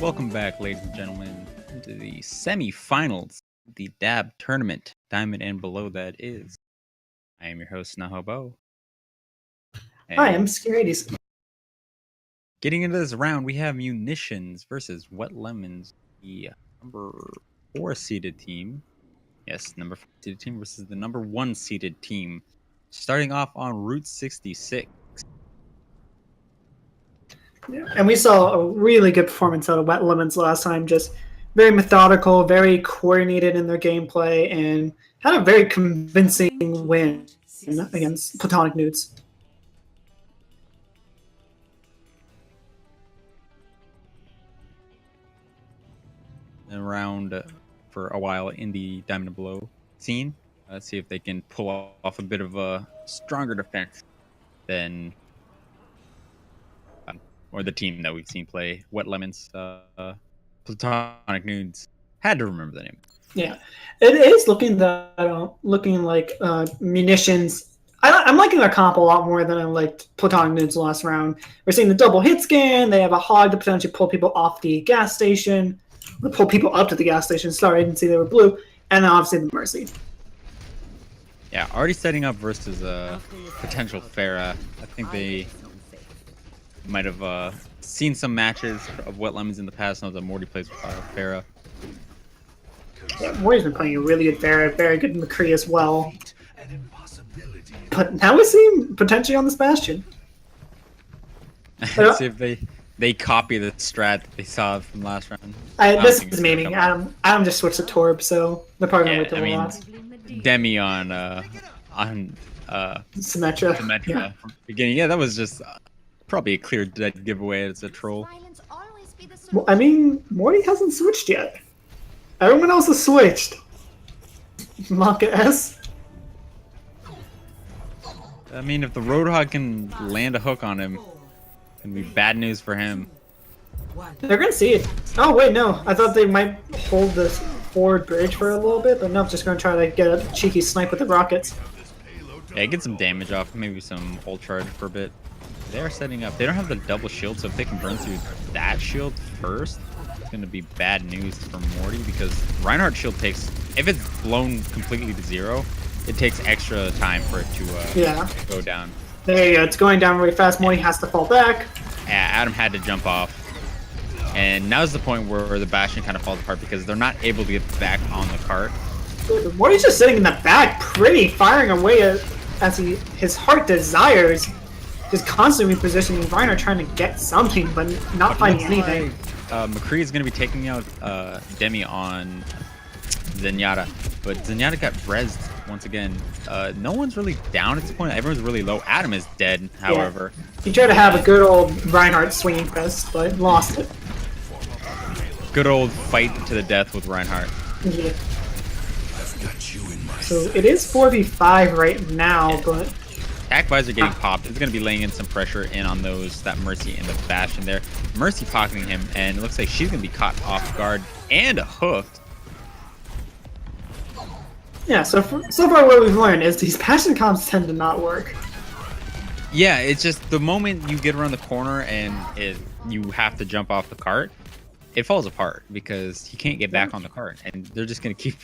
Welcome back, ladies and gentlemen, to the semi-finals, the DAB tournament, Diamond and Below that is. I am your host, Nahobo. Hi, I'm Scarities. Getting into this round, we have Munitions versus Wet Lemons, the number 4 seeded team. Yes, number 4 seeded team versus the number 1 seeded team. Starting off on Route 66. Yeah, and we saw a really good performance out of Wet Lemons last time. Just very methodical, very coordinated in their gameplay, and had a very convincing win against Platonic Nudes. Around for a while in the Diamond and Below scene. Let's see if they can pull off a bit of a stronger defense than or the team that we've seen play Wet Lemons. Platonic Nudes. Had to remember the name. Yeah, it is looking like Munitions. I'm liking their comp a lot more than I liked Platonic Nudes last round. We're seeing the double hit scan. They have a hog to potentially pull people off the gas station. Pull people up to the gas station. Sorry, I didn't see they were blue. And then obviously the Mercy. Yeah, already setting up versus a potential Farah. I think they might have seen some matches of Wet Lemons in the past. Know that Morty plays with Farah. Yeah, Morty's been playing a really good Farah, very good McCree as well. But now we see him potentially on this Bastion. Let's see if they copy the strat that they saw from last round. This is memeing. Adam just switched to Torb, so they're probably gonna wait till the last. Demi on Symmetra. Yeah. From the beginning. Yeah, that was just probably a clear dead giveaway. It's a troll. Well, I mean, Morty hasn't switched yet. Everyone else has switched. Maka S. I mean, if the Roadhog can land a hook on him, it's gonna be bad news for him. They're gonna see it. Oh wait, no. I thought they might hold this forward bridge for a little bit, but no, just gonna try to get a cheeky snipe with the rockets. Yeah, get some damage off, maybe some ult charge for a bit. They're setting up. They don't have the double shield, so if they can burn through that shield first, it's gonna be bad news for Morty because Reinhardt's shield takes, if it's blown completely to zero, it takes extra time for it to go down. There you go. It's going down really fast. Morty has to fall back. Yeah, Adam had to jump off. And now's the point where the Bastion kind of falls apart because they're not able to get back on the cart. Morty's just sitting in the back, pretty, firing away as his heart desires. Just constantly repositioning Reinhardt, trying to get something, but not finding anything. McCree is going to be taking out Demi on Zenyatta, but Zenyatta got rezzed once again. No one's really down at this point. Everyone's really low. Adam is dead, however. Yeah. He tried to have a good old Reinhardt swinging fist, but lost it. Good old fight to the death with Reinhardt. Yeah. So it is 4v5 right now, but... Attack Visor getting popped. It's going to be laying in some pressure in on that Mercy and the Bastion there. Mercy pocketing him, and it looks like she's going to be caught off guard and hooked. Yeah, so far what we've learned is these Bastion comps tend to not work. Yeah, it's just the moment you get around the corner and you have to jump off the cart, it falls apart because he can't get back on the cart, and they're just going to keep...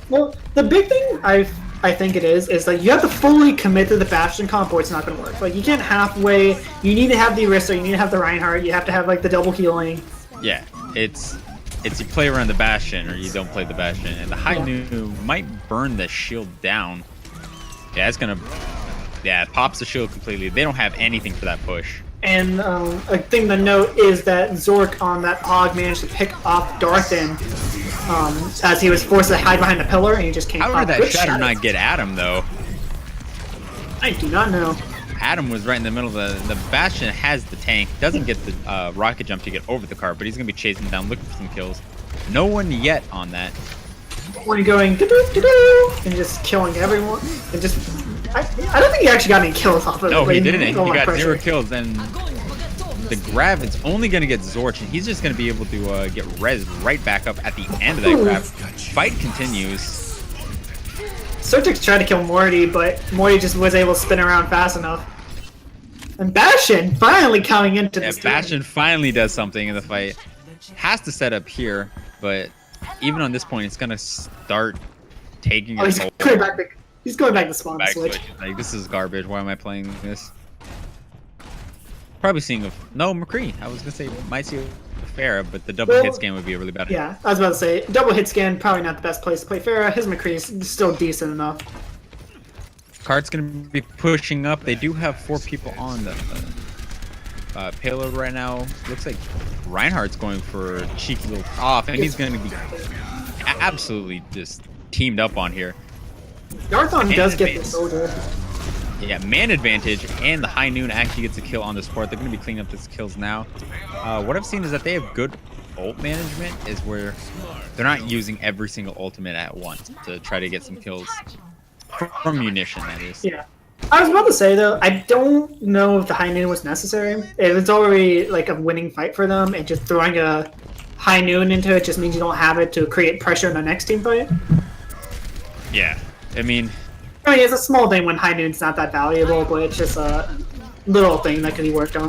Well, the big thing I think it is that you have to fully commit to the Bastion comp or it's not going to work. Like, you can't halfway. You need to have the Arista, you need to have the Reinhardt, you have to have, like, the double healing. Yeah, it's you play around the Bastion or you don't play the Bastion, and the High Nu might burn the shield down. Yeah, it's going to... Yeah, it pops the shield completely. They don't have anything for that push. And a thing to note is that Zork on that Hog managed to pick off Darthin as he was forced to hide behind the pillar, and he just came. How did that shatter not get Adam though? I do not know. Adam was right in the middle of the Bastion has the tank, doesn't get the rocket jump to get over the cart, but he's gonna be chasing down, looking for some kills. No one yet on that. When you're going doo-doo-doo-doo, and just killing everyone, and just I don't think he actually got any kills off of it. No, he didn't. He got 0 kills, and the grab is only going to get Zorch, and he's just going to be able to get res right back up at the end of that grab. Fight continues. Surtix tried to kill Morty, but Morty just was able to spin around fast enough. And Bastion finally coming into this Bastion finally does something in the fight. has to set up here, but even on this point, it's gonna start taking Oh, a he's toll. going back. He's going back to spawn Back switch. switch. Like, this is garbage. Why am I playing this? Probably seeing no McCree. I was gonna say might see a Farah, but the double hit scan would be a really bad. Yeah, I was about to say double hit scan probably not the best place to play Farah. His McCree is still decent enough. Card's gonna be pushing up. They do have 4 people on the payload right now. Looks like Reinhardt's going for a cheeky little off, and he's gonna be absolutely just teamed up on here. Darthon does get the soldier. Yeah, man advantage, and the High Noon actually gets a kill on the support. They're going to be cleaning up these kills now. What I've seen is that they have good ult management, is where they're not using every single ultimate at once to try to get some kills from Munition, that is. Yeah. I was about to say, though, I don't know if the High Noon was necessary. If it's already like a winning fight for them, and just throwing a High Noon into it just means you don't have it to create pressure in the next team fight. Yeah, I mean, it's a small thing when High Noon's not that valuable, but it's just a little thing that can be worked on.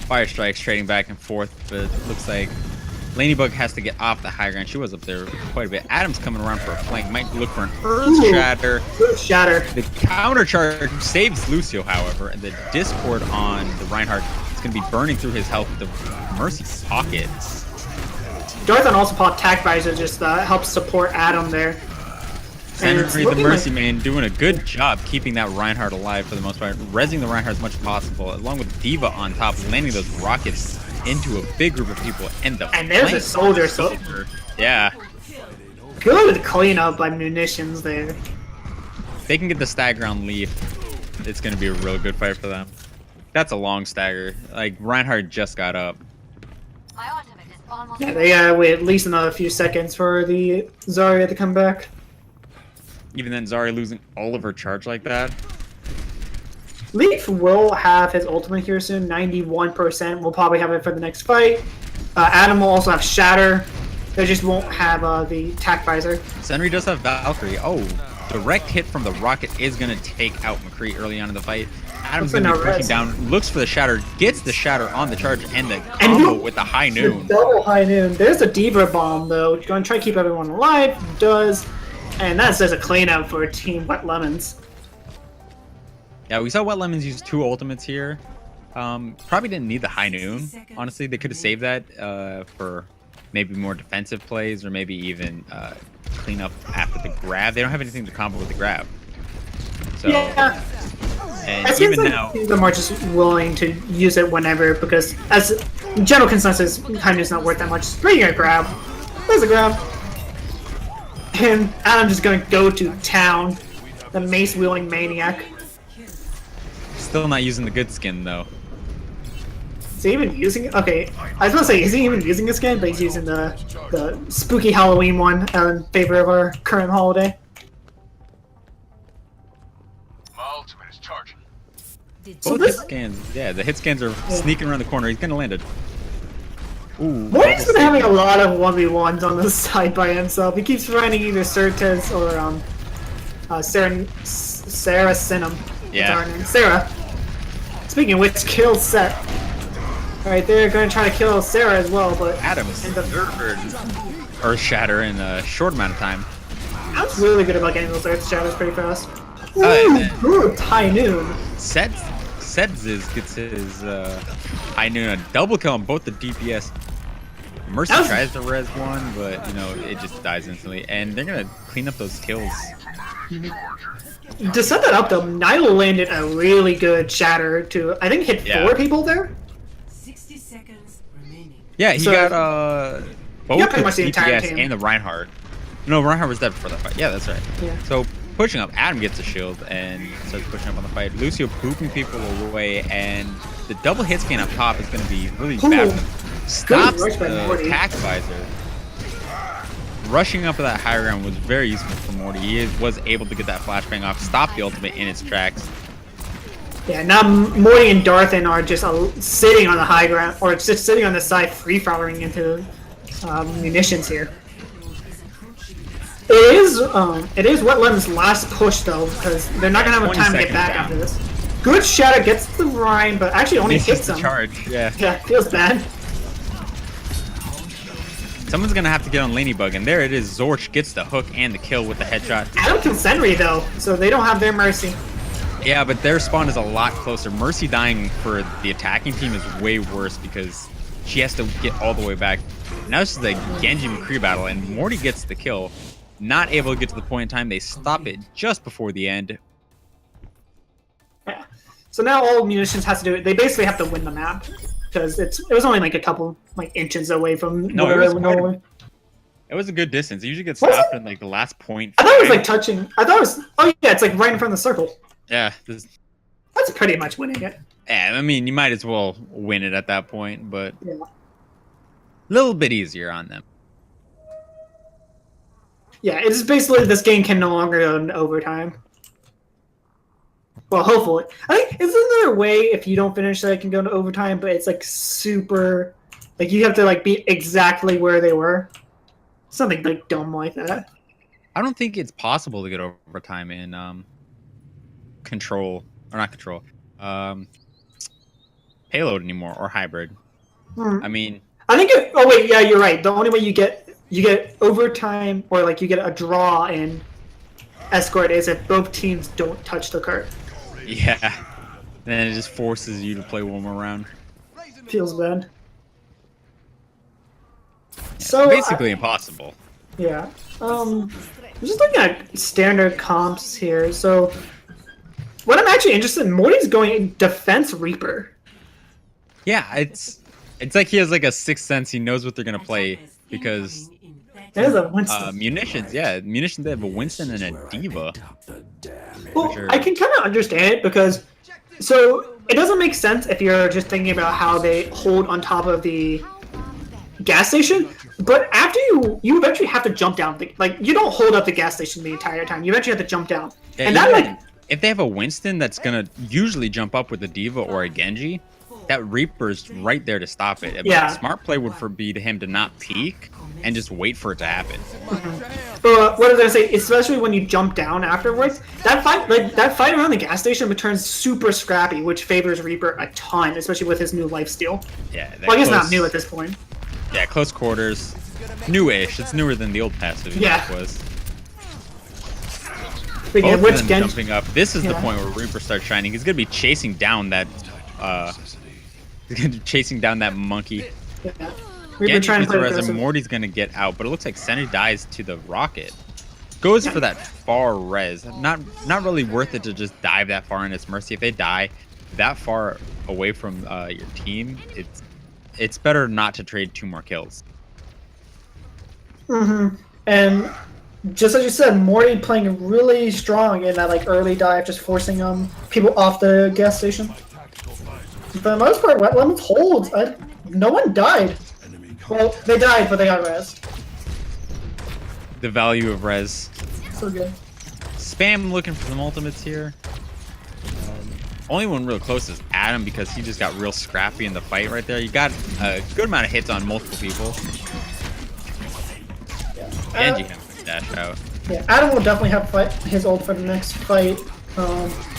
Fire Strikes trading back and forth, but it looks like Ladybug has to get off the high ground. She was up there quite a bit. Adam's coming around for a flank. Might look for an Earth Shatter. Earth Shatter. The counter charge saves Lucio, however, and the Discord on the Reinhardt is going to be burning through his health with the Mercy Pocket. Darthon also popped Tac Visor, just helps support Adam there. Henry, the Mercy Man, doing a good job keeping that Reinhardt alive for the most part, rezzing the Reinhardt as much as possible, along with Diva on top, landing those rockets into a big group of people. And there's a soldier. Yeah. Good cleanup by Munitions there. If they can get the stagger on Leaf, it's going to be a real good fight for them. That's a long stagger. Like, Reinhardt just got up. Yeah, they gotta wait at least another few seconds for the Zarya to come back. Even then, Zarya losing all of her charge like that. Leaf will have his ultimate here soon, 91%. We'll probably have it for the next fight. Adam will also have Shatter. They just won't have the Tac Visor. Senri does have Valkyrie. Oh, direct hit from the rocket is going to take out McCree early on in the fight. Adam's going to be pushing down, looks for the Shatter, gets the Shatter on the charge, and the combo with the High Noon. The double High Noon. There's a Diva Bomb, though. Going to try to keep everyone alive. Does. And that's just a cleanup for Team Wet Lemons. Yeah, we saw Wet Lemons use 2 ultimates here. Probably didn't need the High Noon. Honestly, they could have saved that for maybe more defensive plays, or maybe even clean up after the grab. They don't have anything to combo with the grab. So, yeah. And it even like now, the March is willing to use it whenever, because as general consensus, High Noon's not worth that much. But you got a grab. There's a grab. And Adam's just gonna go to town. The mace wielding maniac. still not using the good skin though. Is he even using it? Okay, I was gonna say, is he even using a skin? But he's using the spooky Halloween one in favor of our current holiday. My ultimate is charging. Both hit scans, yeah, the hit scans are sneaking around the corner. He's gonna land it. Ooh, Morty's been having a lot of 1v1s on the side by himself. He keeps finding either Certez or Sarah Sinum. Yeah. Sarah. Speaking of which, kill Set. Alright, they're going to try to kill Sarah as well, but Adams third Earth Shatter in a short amount of time. Adam's really good about getting those Earth Shatters pretty fast. Ooh, High Noon. Sedz gets his High Noon a double kill on both the DPS. Mercy tries to res one, but you know it just dies instantly, and they're gonna clean up those kills. To set that up though, Nilo landed a really good shatter to I think hit 4 people there. 60 seconds remaining. Yeah, he got both pretty much the the entire DPS team. and the Reinhardt. No, Reinhardt was dead before that fight. Yeah, that's right. Yeah. So pushing up, Adam gets a shield and starts pushing up on the fight. Lucio booping people away, and the double hit scan up top is going to be really bad for them. Stops the attack visor. Rushing up to that high ground was very useful for Morty. He was able to get that flashbang off, stop the ultimate in its tracks. Yeah, now Morty and Darthan are just sitting on the high ground, or just sitting on the side, free-firing into munitions here. It is Wet Lemon's last push though, because they're not gonna have time to get back after this. Good shatter gets the Rhyme, but actually only Misses hits the him. charge. Yeah. Yeah, feels bad. Someone's gonna have to get on Ladybug, and there it is. Zorch gets the hook and the kill with the headshot. Adam kills Senri though, so they don't have their mercy. Yeah, but their spawn is a lot closer. Mercy dying for the attacking team is way worse because she has to get all the way back. Now this is a Genji McCree battle, and Morty gets the kill. Not able to get to the point in time. They stop it just before the end. Yeah. So now all Munitions has to do it. They basically have to win the map because it was only like a couple inches away from No, where it was would normally. It was a good distance. It usually gets Was stopped it? in like the last point. I thought it was like touching. I thought it was. Oh yeah, it's like right in front of the circle. Yeah, That's pretty much winning it. yeah. I mean, you might as well win it at that point, but Yeah. a little bit easier on them. Yeah, it's basically this game can no longer go in overtime. Well, hopefully. I think isn't there a way if you don't finish that it can go into overtime, but it's like super, like you have to like be exactly where they were. Something like dumb like that. I don't think it's possible to get overtime in control or not control, payload anymore or hybrid. I mean, I think. Oh wait, yeah, you're right. The only way you get overtime or like you get a draw in escort is if both teams don't touch the cart. yeah. Then it just forces you to play one more round. Feels bad. So Basically impossible. yeah. I'm just looking at standard comps here. So what I'm actually interested in, Morty's going Defense Reaper. Yeah, it's like he has like a sixth sense. He knows what they're gonna play because There's a Winston. munitions. Yeah, munitions. They have a Winston and a Diva. Well, sure. I can kind of understand it because, so it doesn't make sense if you're just thinking about how they hold on top of the gas station. But after you eventually have to jump down. Like you don't hold up the gas station the entire time. You eventually have to jump down. Yeah, And that even if they have a Winston that's gonna usually jump up with a Diva or a Genji, that Reaper's right there to stop it. Yeah. Smart play would be to him to not peek and just wait for it to happen. But what I was gonna say, especially when you jump down afterwards, that fight around the gas station returns super scrappy, which favors Reaper a ton, especially with his new lifesteal. Yeah. that Well, I guess not close- new at this point. Yeah, close quarters. Newish. It's newer than the old passive Yeah. was. Speaking Both of which, of them Genji, jumping up. This is the Yeah. point where Reaper starts shining. He's gonna be chasing down that monkey. yeah. Reaper Genji trying to gets the play res, and aggressive. Morty's gonna get out, but it looks like Senna dies to the rocket. Goes for that far res. Not really worth it to just dive that far in its mercy. If they die that far away from your team, it's better not to trade 2 more kills. And just as you said, Morty playing really strong in that like early dive, just forcing people off the gas station. For the most part, Wet Lemons holds. No one died. Well, they died, but they got rezzed. The value of res. So good. Spam looking for some ultimates here. Only one real close is Adam because he just got real scrappy in the fight right there. You got a good amount of hits on multiple people. Genji can dash out. Yeah, Adam will definitely have his ult for the next fight.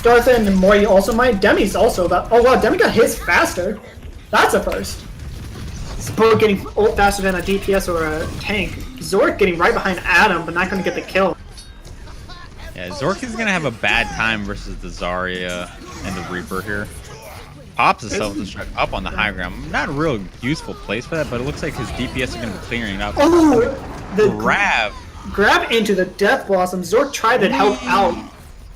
Darth and Morty also might. Demi's also about. Oh wow, Demi got his faster. That's a first. Spur getting ult faster than a DPS or a tank. Zork getting right behind Adam, but not going to get the kill. Yeah, Zork is gonna have a bad time versus the Zarya and the Reaper here. Pops his self-destruct up on the high ground. Not a real useful place for that, but it looks like his DPS is gonna be clearing it out. Oh, the Grab. into the Death Blossom. Zork tried to help out.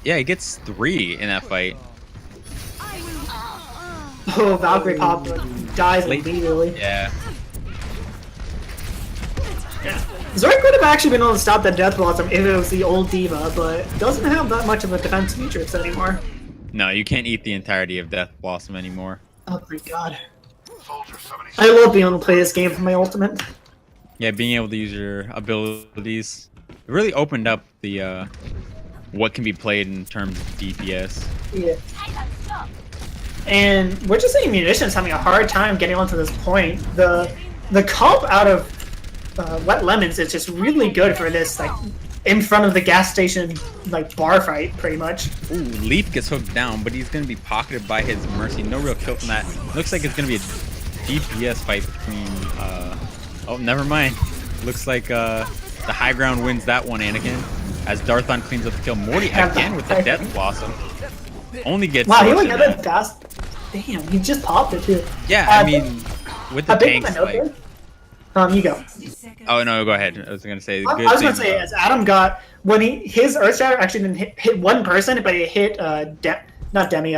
Yeah, he gets 3 in that fight. Oh, Valkyrie pop dies Late. immediately. Yeah. Zork would have actually been able to stop the Death Blossom if it was the old Diva, but doesn't have that much of a defense matrix anymore. No, you can't eat the entirety of Death Blossom anymore. Oh my god. Soldier 70. I love being able to play this game for my ultimate. Yeah, being able to use your abilities. It really opened up the what can be played in terms of DPS. Yeah. And we're just saying Munition's having a hard time getting onto this point. The comp out of Wet Lemons is just really good for this like in front of the gas station like bar fight, pretty much. Ooh, Leaf gets hooked down, but he's gonna be pocketed by his Mercy. No real kill from that. Looks like it's gonna be a DPS fight between. Oh, never mind. Looks like the high ground wins that one, Anakin. As Darthon cleans up the kill. Morty again with the Death Blossom. Only gets. Wow, he went a bit fast. Damn, he just popped it too. Yeah, I mean, with the tanks, like. You go. 60 seconds. Oh no, go ahead. I was gonna say. I was gonna say, as Adam got when his Earth Shatter actually didn't hit one person, but it hit not Demi,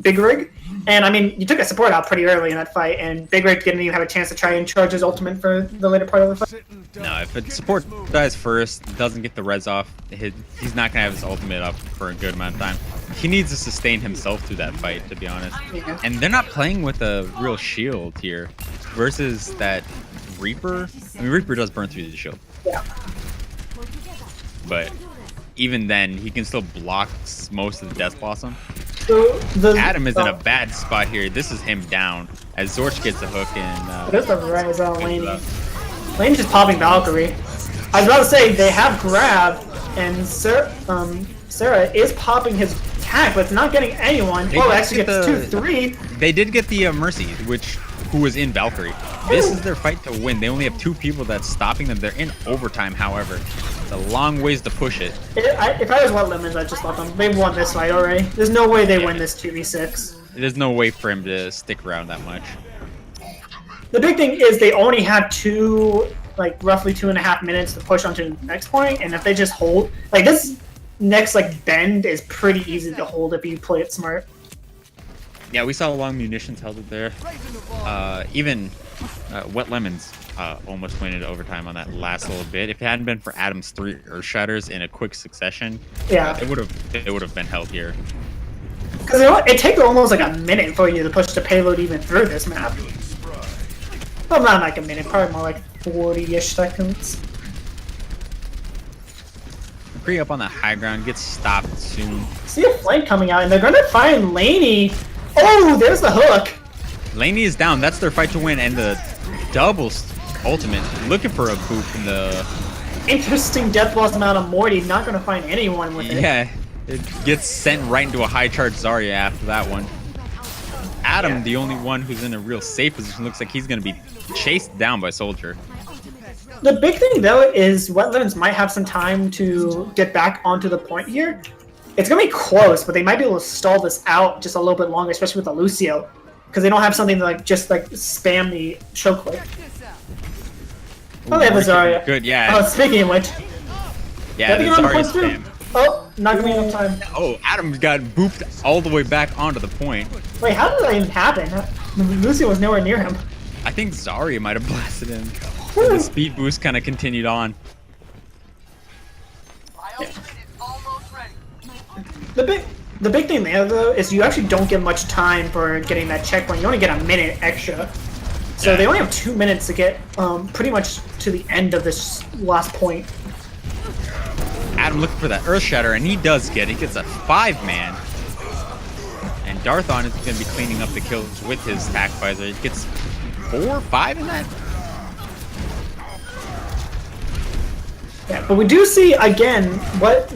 Big Rig, and I mean you took a support out pretty early in that fight, and Big Rig didn't even have a chance to try and charge his ultimate for the later part of the fight. No, if a support dies first, doesn't get the res off, he's not gonna have his ultimate up for a good amount of time. He needs to sustain himself through that fight, to be honest. Yeah. And they're not playing with a real shield here, versus that Reaper. I mean, Reaper does burn through the shield, Yeah. but even then, he can still block most of the Death Blossom. So Adam is in a bad spot here. This is him down as Zorch gets a hook and. There's the rise on Lane. Lane's just popping Valkyrie. I was about to say they have grab, and Sarah is popping his attack, but it's not getting anyone. They Oh, did actually get gets the- 2-3. They did get the Mercy, who was in Valkyrie. This is their fight to win. They only have 2 people that's stopping them. They're in overtime, however. It's a long ways to push it. If I was White Lemons, I'd just let them. They won this fight already. There's no way they win this 2v6. There's no way for him to stick around that much. The big thing is they only have roughly 2.5 minutes to push on to the next point, and if they just hold, like this next bend is pretty easy to hold if you play it smart. Yeah, we saw long Munitions held it there. Even Wet Lemons almost went into overtime on that last little bit. If it hadn't been for Adam's 3 Earth Shatters in a quick succession, Yeah. it would have been held here. Because it takes almost like a minute for you to push the payload even through this map. Well, not like a minute, probably more like 40-ish seconds. Pre up on the high ground, gets stopped soon. See a flank coming out, and they're gonna find Laney. Oh, there's the hook. Laney is down. That's their fight to win, and the doubles ultimate looking for a boop in the. Interesting death loss amount of Morty. Not gonna find anyone with it. Yeah, it gets sent right into a high charge Zarya after that one. Adam, the only one who's in a real safe position, looks like he's gonna be chased down by Soldier. The big thing though is Wetlands might have some time to get back onto the point here. It's gonna be close, but they might be able to stall this out just a little bit longer, especially with the Lucio, because they don't have something to just spam the choke click. Oh, they have a Zarya. Good, yeah. Oh, speaking of which, Yeah, the getting on the Zarya point too. spam. Oh, not gonna be enough time. Oh, Adam got booped all the way back onto the point. Wait, how did that even happen? Lucio was nowhere near him. I think Zarya might have blasted him. The speed boost kind of continued on. The big thing there though is you actually don't get much time for getting that checkpoint. You only get a minute extra. So Yeah. they only have 2 minutes to get pretty much to the end of this last point. Adam looking for that Earth Shatter, and he does get it. He gets a 5-man. And Darthon is going to be cleaning up the kills with his attack visor. He gets 4, 5 in that? Yeah, but we do see again what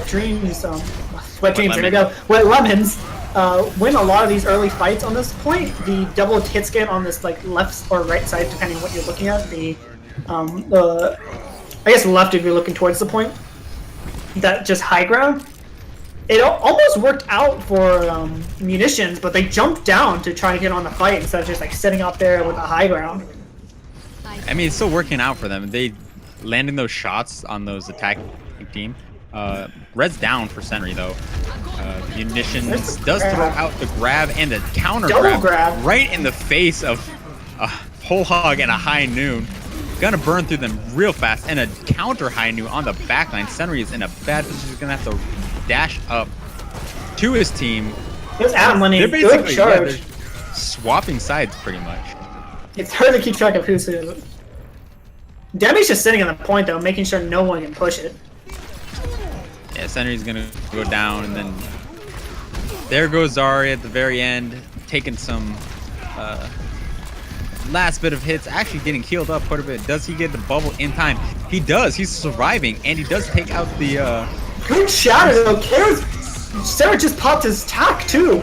dreams there we go. What lemons win a lot of these early fights on this point. The double hit scan on this left or right side depending on what you're looking at. The I guess left if you're looking towards the point. That just high ground. It almost worked out for Munitions, but they jumped down to try and get on the fight instead of just sitting up there with the high ground. I mean, it's still working out for them. They landing those shots on those attacking team. Red's down for Senri though. Munitions does throw out the grab and the counter grab right in the face of a whole hog and a high noon. Gonna burn through them real fast, and a counter high noon on the backline. Senri is in a bad position. He's gonna have to dash up to his team. There's Adam Lenny. They're Good basically charge. they're swapping sides pretty much. It's hard to keep track of who's who. Demi's just sitting on the point though, making sure no one can push it. Yeah, Senri's gonna go down, and then there goes Zarya at the very end, taking some last bit of hits, actually getting healed up quite a bit. Does he get the bubble in time? He does. He's surviving, and he does take out the. Good shatter though. Sarah just popped his tack too.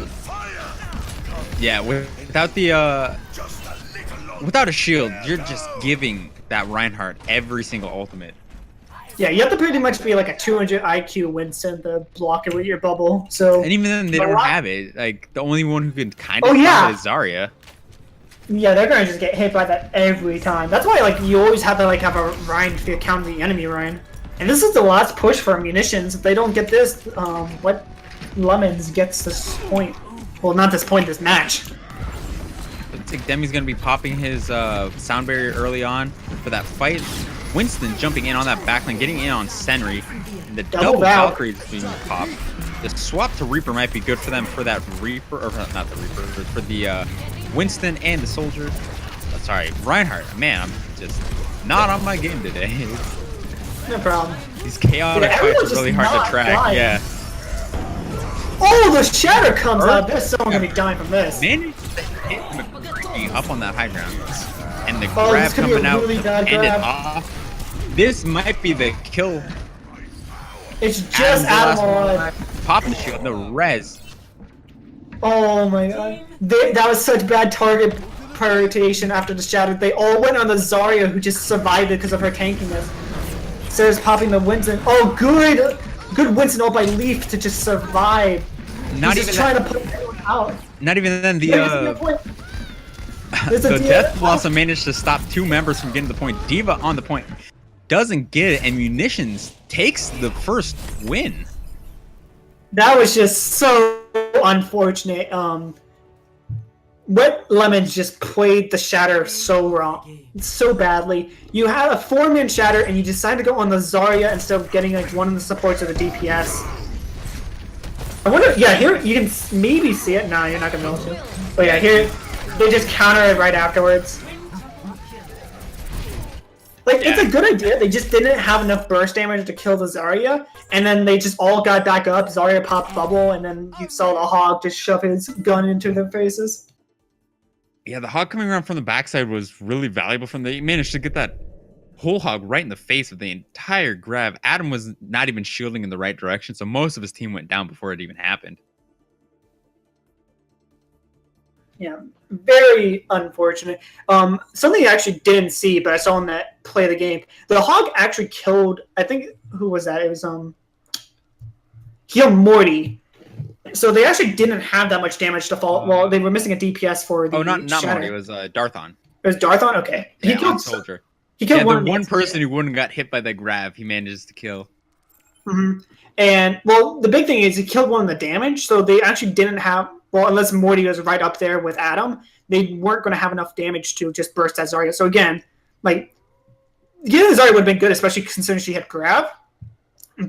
Yeah, without the without a shield, you're just giving that Reinhardt every single ultimate. Yeah, you have to pretty much be like a 200 IQ Winston to block it with your bubble. So. And even then, they don't have it. Like the only one who can kind of is Zarya. Yeah, they're gonna just get hit by that every time. That's why like you always have to like have a Ryan if you counter the enemy Ryan. And this is the last push for Munitions. If they don't get this, what Lemons gets this point? Well, not this point, this match. Looks like Demi's gonna be popping his sound barrier early on for that fight. Winston jumping in on that backline, getting in on Senri. And the double Valkyrie is being popped. The swap to Reaper might be good for them for that Reaper, or not the Reaper, but for the Winston and the Soldier. Oh, sorry, Reinhardt. Man, I'm just not on my game today. No problem. These chaotic fights are really hard to track. Dying. Yeah. Oh, the shatter comes out. There's someone gonna be dying from this. Managed to hit McCready up on that high ground. And the grab coming out to end it off. This might be the kill. It's just Adam alive. Popping the shield, the res. Oh my god. That was such bad target prioritization after the shatter. They all went on the Zarya who just survived it because of her tankiness. Sarah's popping the Winston. Oh, good! Good Winston ult by Leaf to just survive. Not He's even just trying to put everyone out. Not even then the the Death Blossom managed to stop two members from getting the point. D.Va on the point doesn't get it, and Munitions takes the first win. That was just so unfortunate. Wet Lemons just played the shatter so wrong, so badly. You had a 4-man shatter, and you decided to go on the Zarya instead of getting like one of the supports of the DPS. I wonder. Yeah, here you can maybe see it. No, you're not gonna be able to. But yeah, here they just counter it right afterwards. Like, it's a good idea. They just didn't have enough burst damage to kill the Zarya, and then they just all got back up. Zarya popped bubble, and then you saw the Hog just shove his gun into their faces. Yeah, the Hog coming around from the backside was really valuable from them. They managed to get that whole Hog right in the face of the entire grab. Adam was not even shielding in the right direction, so most of his team went down before it even happened. Yeah, very unfortunate. Something I actually didn't see, but I saw him that play the game. The Hog actually killed, I think, who was that? It was, he killed Morty. So they actually didn't have that much damage to fall. Well, they were missing a DPS for the not Morty, it was Darthon. It was Darthon? Okay. Yeah, he killed Soldier. He killed one person who wouldn't got hit by the grab, he manages to kill. Mm-hmm. And, well, the big thing is he killed one of the damage, so they actually didn't have... Well, unless Morty was right up there with Adam, they weren't going to have enough damage to just burst that Zarya. So again, like, getting the Zarya would have been good, especially considering she had grab.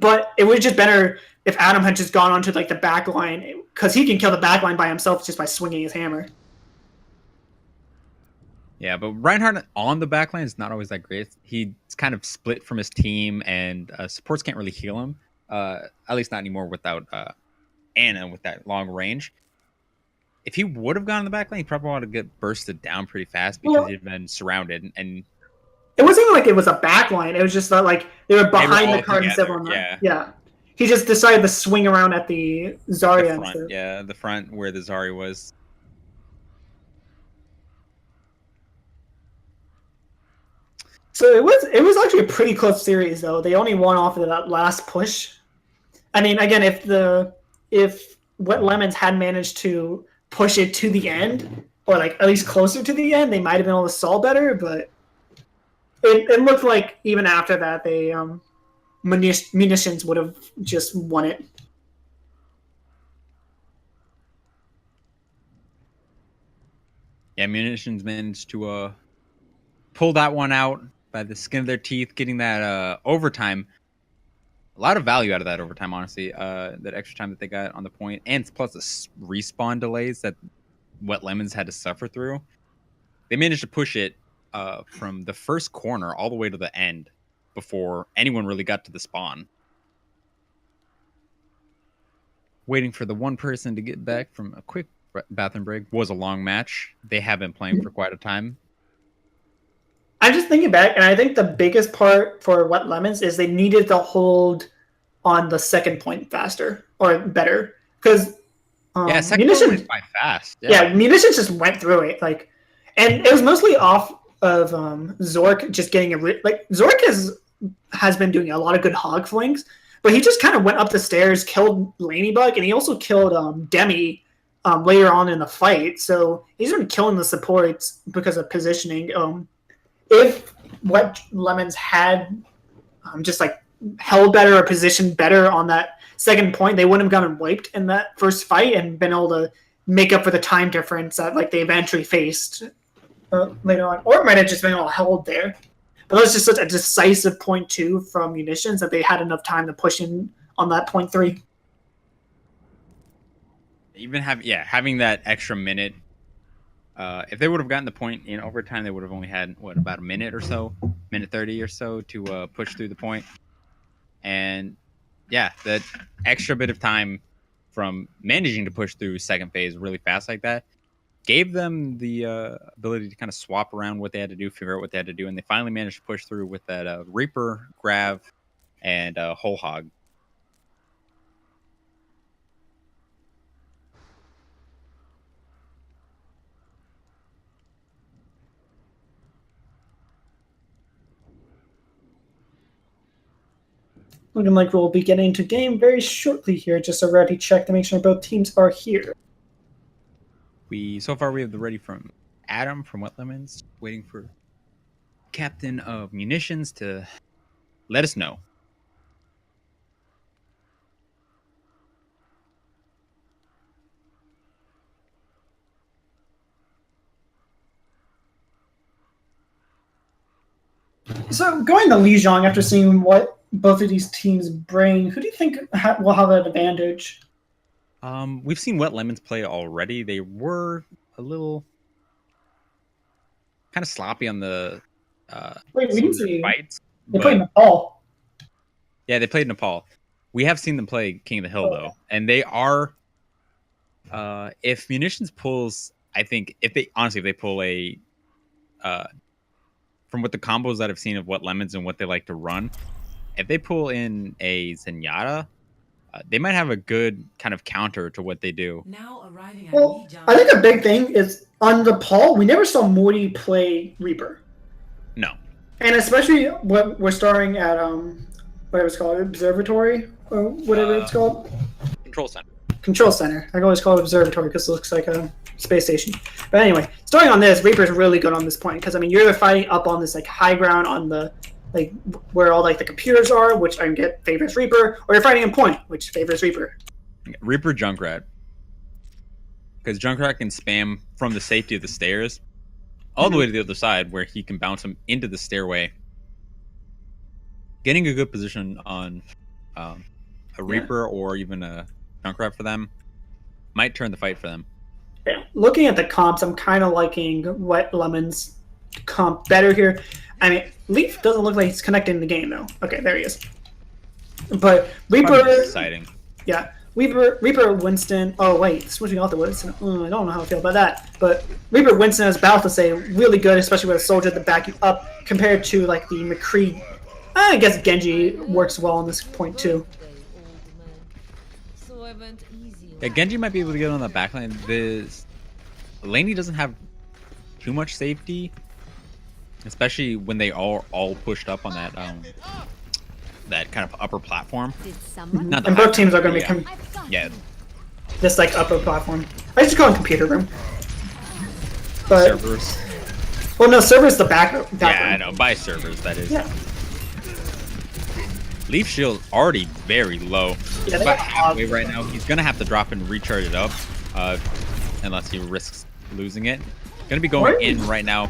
But it would have just better if Adam had just gone onto like the back line, because he can kill the back line by himself just by swinging his hammer. Yeah, but Reinhardt on the back line is not always that great. He's kind of split from his team, and supports can't really heal him. At least not anymore without Anna with that long range. If he would have gone on the back line, he probably would have get bursted down pretty fast because he'd been surrounded. And it wasn't even like it was a back line. It was just that like they were behind the card instead of yeah. He just decided to swing around at the Zarya. The front where the Zarya was. So it was actually a pretty close series though. They only won off of that last push. I mean, again, if Wet Lemons had managed to push it to the end, or like at least closer to the end, they might have been able to solve better. But it looked like even after that, they Munitions would have just won it. Yeah, Munitions managed to pull that one out by the skin of their teeth, getting that overtime. A lot of value out of that overtime, honestly. That extra time that they got on the point, and plus the respawn delays that Wet Lemons had to suffer through. They managed to push it from the first corner all the way to the end before anyone really got to the spawn. Waiting for the one person to get back from a quick bathroom break was a long match. They have been playing for quite a time. I'm just thinking back, and I think the biggest part for Wet Lemons is they needed to hold on the second point faster or better because Yeah, second Munition point went by fast. yeah, Munitions just went through it and it was mostly off of Zork just getting Zork has been doing a lot of good hog flings, but he just kind of went up the stairs, killed Lanybug, and he also killed Demi later on in the fight. So he's been killing the supports because of positioning. If Wet Lemons had just like held better or positioned better on that second point, they wouldn't have gotten wiped in that first fight and been able to make up for the time difference that like they eventually faced later on, or it might have just been all held there. But that was just such a decisive point 2 from Munitions that they had enough time to push in on that point 3. Even having that extra minute. If they would have gotten the point in overtime, they would have only had about a minute or so, minute 30 or so to push through the point. And yeah, that extra bit of time from managing to push through second phase really fast like that gave them the ability to kind of swap around what they had to do, figure out what they had to do, and they finally managed to push through with that Reaper, Grav, and Whole Hog. Looking like we'll be getting into game very shortly here. Just a ready check to make sure both teams are here. So far we have the ready from Adam from Wet Lemons, waiting for Captain of Munitions to let us know. So going to Lijiang after seeing what both of these teams bring, who do you think will have an advantage? We've seen Wet Lemons play already. They were a little kind of sloppy on the Wait, we didn't see fights. they played Nepal. Yeah, they played Nepal. We have seen them play King of the Hill though, and they are. If Munitions pulls, I think if they pull a, from what the combos that I've seen of Wet Lemons and what they like to run, if they pull in a Zenyatta, they might have a good kind of counter to what they do. Now arriving at Well, Lijiang. I think a big thing is on Nepal, we never saw Morty play Reaper. No. And especially when we're starting at whatever it's called, Observatory or whatever it's called. Control Center. Control Center. I always call it Observatory because it looks like a space station. But anyway, starting on this, Reaper's really good on this point because I mean you're either fighting up on this like high ground on the like where all like the computers are, which I get favors Reaper, or you're fighting in point, which favors Reaper. Reaper Junkrat. Because Junkrat can spam from the safety of the stairs all the way to the other side where he can bounce him into the stairway. Getting a good position on a Reaper or even a Junkrat for them might turn the fight for them. Yeah. Looking at the comps, I'm kind of liking Wet Lemons comp better here. I mean, Leaf doesn't look like he's connecting the game though. Okay, there he is. But Reaper, Exciting. yeah, Reaper Winston. Oh wait, switching off the Winston. I don't know how I feel about that. But Reaper Winston, I was about to say, really good, especially with a soldier to back you up, compared to like the McCree. I guess Genji works well on this point too. Yeah, Genji might be able to get on the backline. Laney doesn't have too much safety, especially when they are all pushed up on that that kind of upper platform. Not the And both teams are going to be yeah. this like upper platform. I just call it computer room. But Servers. well, no, server's the back Yeah, I room. know. By servers, that is. Yeah. Leaf shield already very low. Yeah, they About got halfway right now. He's gonna have to drop and recharge it up, unless he risks losing it. Gonna be going in right now.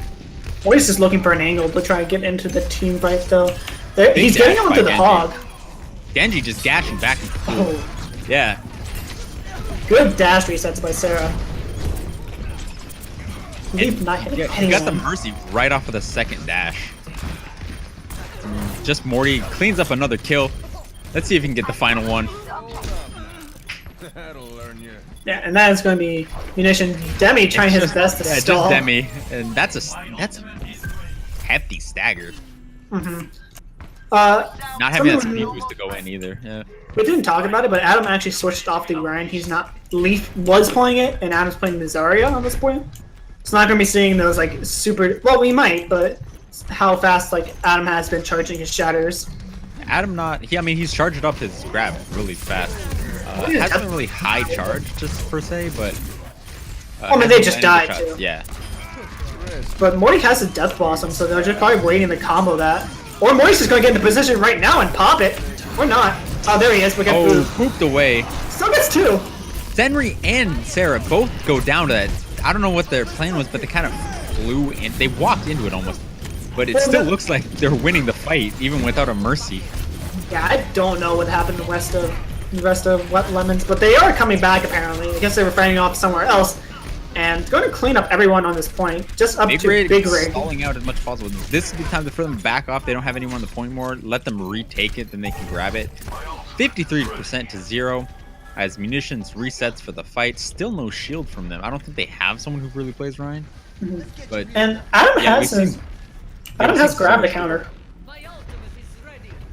Moist is looking for an angle to try and get into the team fight though. Big He's getting dash onto by the Genji. hog. Genji just dashing back and forth. Oh, Yeah. good dash resets by Sarah. Leaf not hitting Yeah, he got the anyone. mercy right off of the second dash. Just Morty cleans up another kill. Let's see if he can get the final one. That'll learn you. Yeah, and that is going to be Munition. Demi trying his best to Yeah, stall. just Demi, and that's hefty stagger. Mm-hmm. Not having that speed boost to go in either. Yeah. We didn't talk about it, but Adam actually switched off the grind. He's not. Leaf was playing it, and Adam's playing the Zarya on this point. It's not gonna be seeing those like super. Well, we might, but how fast like Adam has been charging his shatters. Adam I mean, he's charged up his grab really fast. Hasn't been really high charge just per se, but. I mean, they just died too. Yeah. But Morty has a Death Blossom, so they're just probably waiting to combo that. Or Morty's just gonna get into position right now and pop it. Or not. Oh, there he is. We get food. Pooped away. Still gets 2. Senri and Sarah both go down to that. I don't know what their plan was, but they kind of flew in. They walked into it almost. But it still looks like they're winning the fight, even without a mercy. Yeah, I don't know what happened to the rest of Wet Lemons, but they are coming back apparently. I guess they were fighting off somewhere else. And going to clean up everyone on this point, just up to Big Rig. Stalling out as much as possible. This is the time for them to back off. They don't have anyone on the point more. Let them retake it, then they can grab it. 53% to 0. As Munitions resets for the fight. Still no shield from them. I don't think they have someone who really plays Ryan. Mm-hmm. But and Adam has grab to counter.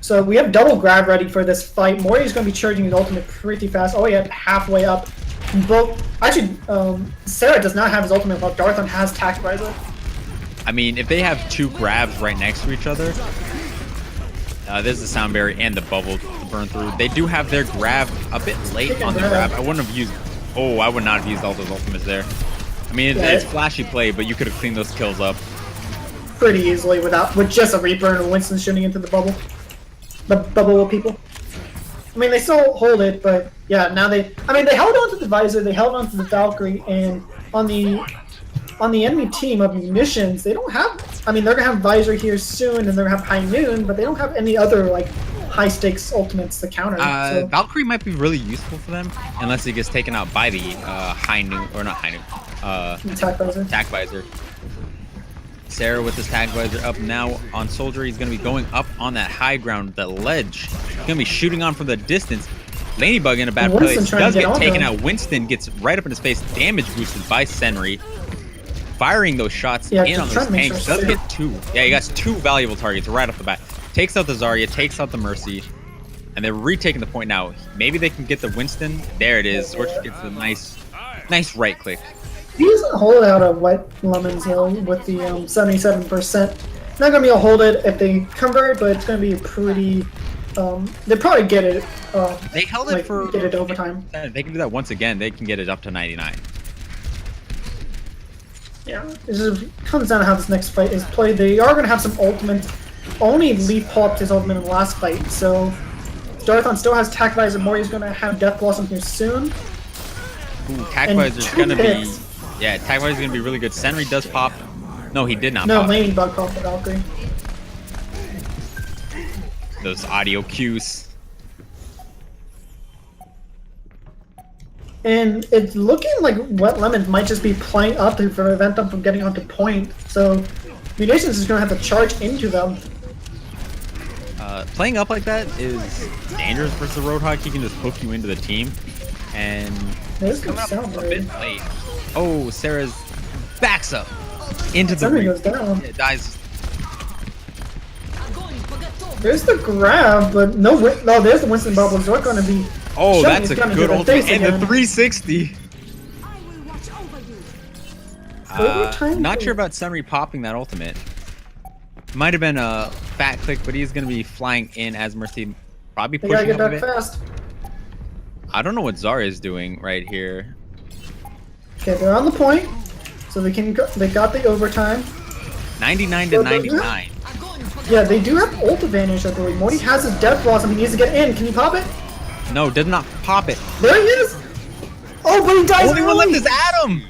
So we have double grab ready for this fight. Mori's going to be charging his ultimate pretty fast. Oh, yeah, halfway up. Actually, Sarah does not have his ultimate, while Darthon has Tact Riser. I mean, if they have 2 grabs right next to each other, there's the sound barrier and the bubble to burn through. They do have their grab a bit late on the grab. I wouldn't have used. Oh, I would not have used all those ultimates there. I mean, it's flashy play, but you could have cleaned those kills up pretty easily with just a Reaper and a Winston shooting into the bubble. The bubble people. I mean, they still hold it, but yeah, now they held on to the Visor, they held on to the Valkyrie, and on the enemy team of Munitions, they don't have. I mean, they're gonna have Visor here soon, and they're gonna have High Noon, but they don't have any other like high stakes ultimates to counter. So. Valkyrie might be really useful for them, unless it gets taken out by the High Noon or not High Noon. Attack Visor. Sarah with his Tag Visor up now on Soldier. He's going to be going up on that high ground, that ledge. He's going to be shooting on from the distance. Ladybug in a bad place. Does get taken out. Winston gets right up in his face. Damage boosted by Senri. Firing those shots in on those tanks. Does get 2. Yeah, he got 2 valuable targets right off the bat. Takes out the Zarya, takes out the Mercy. And they're retaking the point now. Maybe they can get the Winston. There it is. Scorch gets the nice right click. He's a holdout of Wet Lemons Hill with the 77%. Not gonna be a hold it if they convert, but it's gonna be pretty. They probably get it. They held it for get it overtime. They can do that once again. They can get it up to 99. Yeah, it just comes down to how this next fight is played. They are gonna have some ultimates. Only Leaf popped his ultimate in the last fight, so Darthon still has Tact Visor. Mori's gonna have Death Blossom here soon. Ooh, Tact Visor's gonna be. Yeah, Tag Visor's gonna be really good. Senri does pop. No, he did not pop. No, Ladybug popped the Valkyrie. Those audio cues. And it's looking like Wet Lemons might just be playing up to prevent them from getting onto point. So Munitions is gonna have to charge into them. Playing up like that is dangerous versus the Roadhog. He can just hook you into the team. And he's coming up a bit late. Oh, Sarah's backs up into the Senri goes down. It dies. There's the grab, but no, there's the Winston bubble. They're going to be. Oh, that's a good ultimate. And the 360. Not sure about Senri popping that ultimate. Might have been a fat click, but he's going to be flying in as Mercy. Probably pushing up a bit. Fast. I don't know what Zarya is doing right here. Okay, they're on the point, so they got the overtime. 99 to 99. Yeah, they do have ult advantage, I believe. Morty has his Death Blossom. He needs to get in. Can you pop it? No, did not pop it. There he is. Oh, but he dies. Only one left is Adam.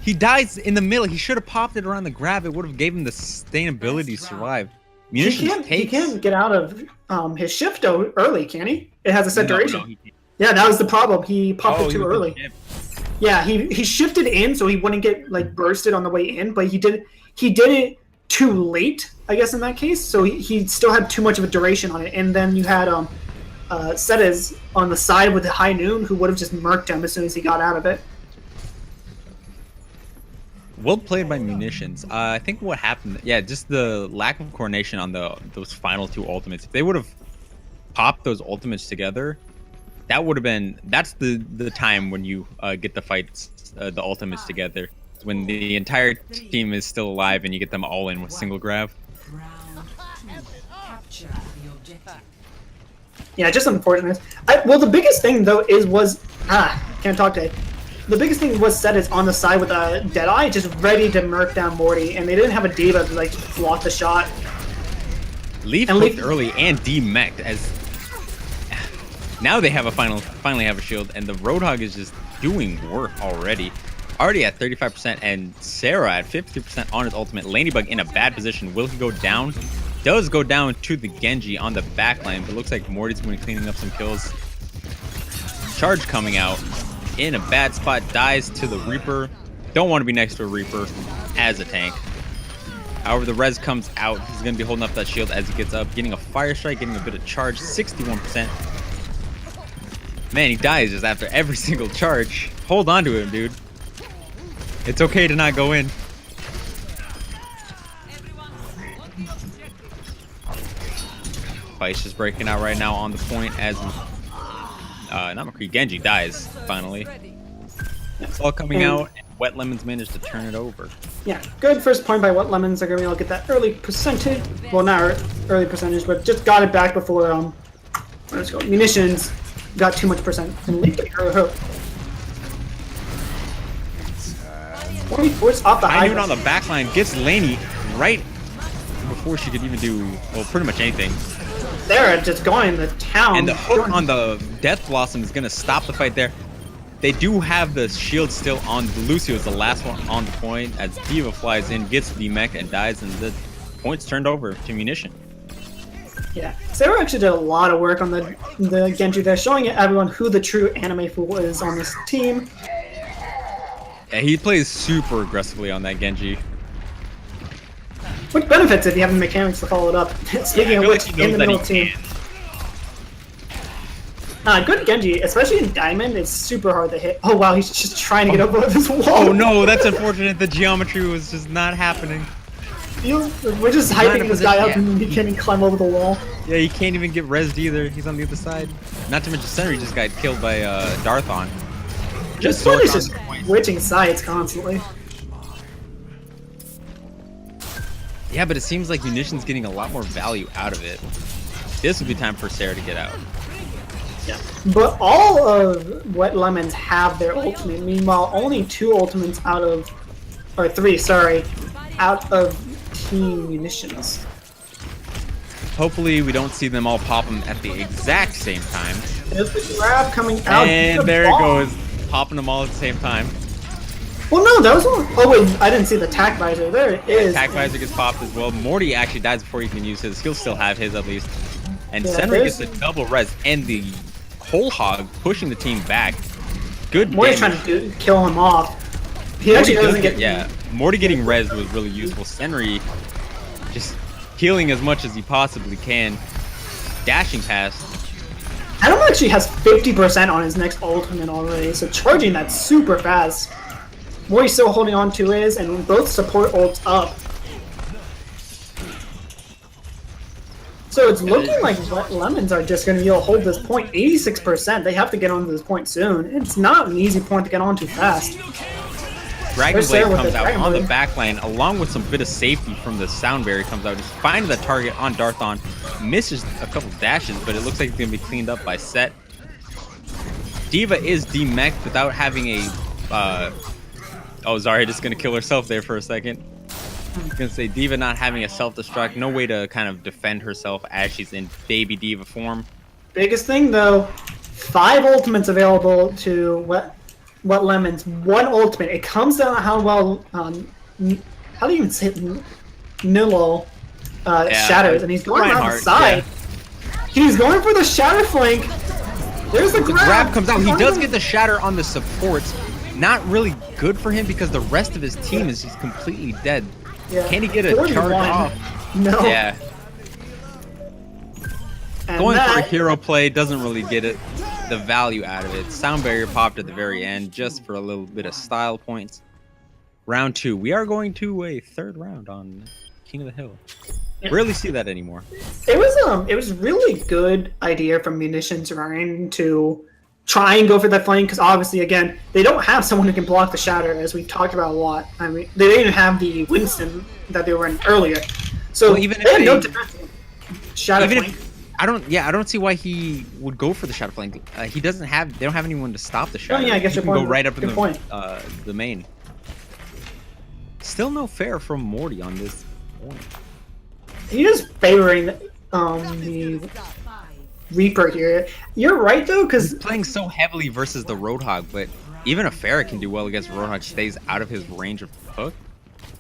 He dies in the middle. He should have popped it around the grab. It would have gave him the sustainability to survive. He can't get out of his shift early, can he? It has a set duration. Yeah, that was the problem. He popped it too early. Yeah, he shifted in so he wouldn't get like bursted on the way in, but he did it too late, I guess, in that case. So he still had too much of a duration on it. And then you had Sedes on the side with the High Noon, who would have just murked him as soon as he got out of it. Well played by Munitions. I think what happened, yeah, just the lack of coordination on those final two ultimates. If they would have popped those ultimates together, that would have been, that's the time when you get the fights, the ultimates together. When the entire team is still alive and you get them all in with single grab. Round 2. Capture the objective. Yeah, just unfortunate. Well, the biggest thing though can't talk today. The biggest thing was Set is on the side with a Deadeye, just ready to murk down Morty, and they didn't have a D.Va to like block the shot. Leaf hooked early and D-mech'd as now they have finally have a shield, and the Roadhog is just doing work already. Already at 35%, and Sarah at 50% on his ultimate. Ladybug in a bad position. Will he go down? Does go down to the Genji on the backline, but looks like Morty's going to be cleaning up some kills. Charge coming out in a bad spot, dies to the Reaper. Don't want to be next to a Reaper as a tank. However, the res comes out. He's going to be holding up that shield as he gets up, getting a fire strike, getting a bit of charge, 61%. Man, he dies just after every single charge. Hold on to him, dude. It's okay to not go in. Fight's just breaking out right now on the point as not McCree, Genji dies finally. It's all coming out, and Wet Lemons managed to turn it over. Yeah, good first point by Wet Lemons. They're gonna be able to get that early percentage. Well, not early percentage, but just got it back before let's go. Munitions got too much percent and leaked it. Force off the High noon high on the backline gets Laney right before she could even do, well, pretty much anything. They're just going to town. And the hook on the Death Blossom is going to stop the fight there. They do have the shield still on. Lucio is the last one on the point as D.Va flies in, gets the mech, and dies, and the point's turned over to Munition. Yeah, Sarah actually did a lot of work on the Genji there, showing everyone who the true anime fool is on this team. Yeah, he plays super aggressively on that Genji. Which benefits if you have the mechanics to follow it up. Speaking of which, in the middle team. Good Genji, especially in Diamond, it's super hard to hit. Oh wow, he's just trying to get over this wall. Oh no, that's unfortunate. The geometry was just not happening. We're just hyping this guy up and he can't even climb over the wall. Yeah, he can't even get rezzed either. He's on the other side. Not to mention Sentry just got killed by Darthon. Just Sentry's just switching sides constantly. Yeah, but it seems like Munition's getting a lot more value out of it. This would be time for Sarah to get out. Yeah. But all of Wet Lemons have their ultimate. Meanwhile, only 2 ultimates out of, or 3, sorry, out of Team Munitions. Hopefully we don't see them all pop them at the exact same time. There's the grab coming out. And there it goes, popping them all at the same time. Well, no, that was one. Oh wait, I didn't see the tack visor. There it is. Tack visor gets popped as well. Morty actually dies before he can use his. He'll still have his at least. And Yeah, Senri gets a double res, and the whole hog pushing the team back. Good Morty's damage. trying to kill him off. He actually doesn't get. Yeah, Morty getting res was really useful. Senri just healing as much as he possibly can. Dashing past. Adam actually has 50% on his next ultimate already, so charging that super fast. Morty's still holding on to his, and both support ults up. So it's looking like Wet Lemons are just going to be able to hold this point. 86%. They have to get onto this point soon. It's not an easy point to get onto fast. Dragon Sarah Blade with comes the out Dragon on the Blade. back line, along with some bit of safety from the sound barrier comes out. Just finds the target on Darthon. Misses a couple dashes, but it looks like it's going to be cleaned up by Set. D.Va is demeched without having a... oh, Zarya just going to kill herself there for a second. I was going to say D.Va not having a self-destruct. No way to kind of defend herself as she's in baby D.Va form. Biggest thing though, 5 ultimates available to Wet Lemons. 1 ultimate. It comes down to how well, how do you even say it? Nilo shatters, and he's going around the side. Yeah. He's going for the shatter flank. There's the grab. The grab comes out. He does get the shatter on the supports. Not really good for him because the rest of his team is just completely dead. Yeah. Can he get a charge off? No. Yeah. And Going for a hero play doesn't really get it the value out of it. Sound barrier popped at the very end just for a little bit of style points. round 2. We are going to a third round on King of the Hill. Rarely see that anymore. It was really good idea from Munitions Ryan to try and go for that flank because obviously again they don't have someone who can block the shatter as we've talked about a lot. I mean they didn't have the Winston that they were in earlier, so well, even they had no if defense. Shadow flank. I don't see why he would go for the shadow flank. They don't have anyone to stop the shadow. Oh yeah, I guess you your can point. go right up in point. The main. Still no fair from Morty on this point. He is favoring the Reaper here. You're right though, because Playing so heavily versus the Roadhog, but even a Ferret can do well against Roadhog. Stays out of his range of hook.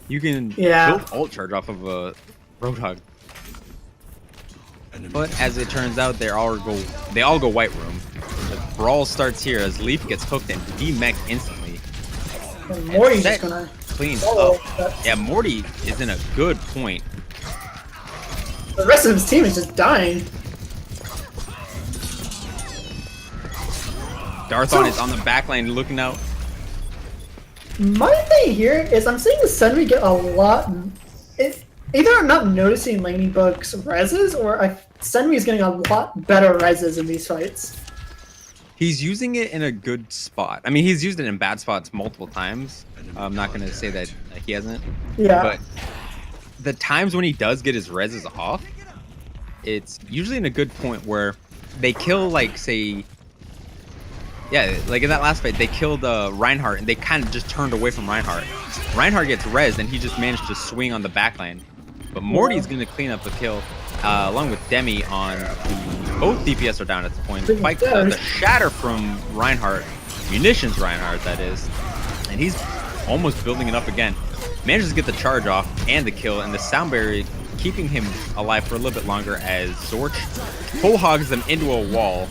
You can build ult charge off of a Roadhog. But as it turns out, they all go white room. The brawl starts here as Leaf gets hooked and demech instantly. and Morty's just gonna clean follow. up. Yeah, Morty is in a good point. The rest of his team is just dying. Darthon is on the back line looking out. My thing here is I'm seeing Senri get a lot. Either I'm not noticing Lanybug's reses, or Senri is getting a lot better reses in these fights. He's using it in a good spot. I mean, he's used it in bad spots multiple times. I'm not going to say that he hasn't. Yeah. But the times when he does get his reses off, it's usually in a good point where they kill, like, say... Yeah, like in that last fight, they killed Reinhardt, and they kind of just turned away from Reinhardt. Reinhardt gets rezzed, and he just managed to swing on the backline. But Morty's going to clean up the kill, along with Demi on both DPS are down at this point. The fight the shatter from Reinhardt, Munitions Reinhardt, that is. And he's almost building it up again. Manages to get the charge off and the kill, and the sound barrier keeping him alive for a little bit longer as Zorch whole hogs them into a wall.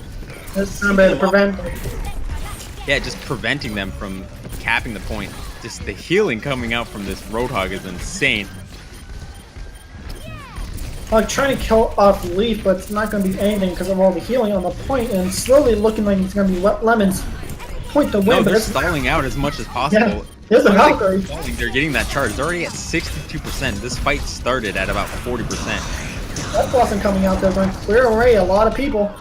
That's sound barrier to prevent. Yeah, just preventing them from capping the point. Just the healing coming out from this Roadhog is insane. I'm trying to kill off Leaf, but it's not going to be anything because of all the healing on the point, and slowly looking like it's going to be Lemon's point to win. No, but they're stalling out as much as possible. Yeah, there's a Valkyrie. They're getting that charge. They're already at 62%. This fight started at about 40%. That Blossom coming out there going to clear away a lot of people.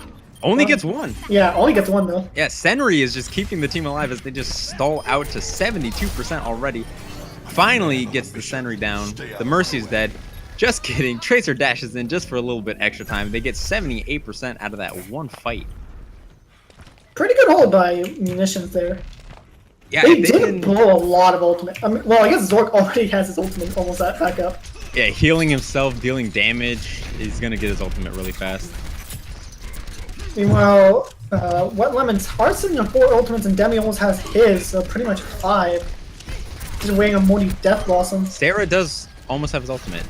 Only gets one. Yeah, only gets one though. Yeah, Senri is just keeping the team alive as they just stall out to 72% already. Finally gets the Senri down. The Mercy is dead. Just kidding. Tracer dashes in just for a little bit extra time. They get 78% out of that one fight. Pretty good hold by Munitions there. Yeah, they did blow a lot of ultimate. I mean, well, I guess Zork already has his ultimate almost back up. Yeah, healing himself, dealing damage. He's going to get his ultimate really fast. Meanwhile, Wet Lemon's hard sitting on 4 ultimates and Demi almost has his, so pretty much 5. Just waiting on Morty's Death Blossom. Sarah does almost have his ultimate.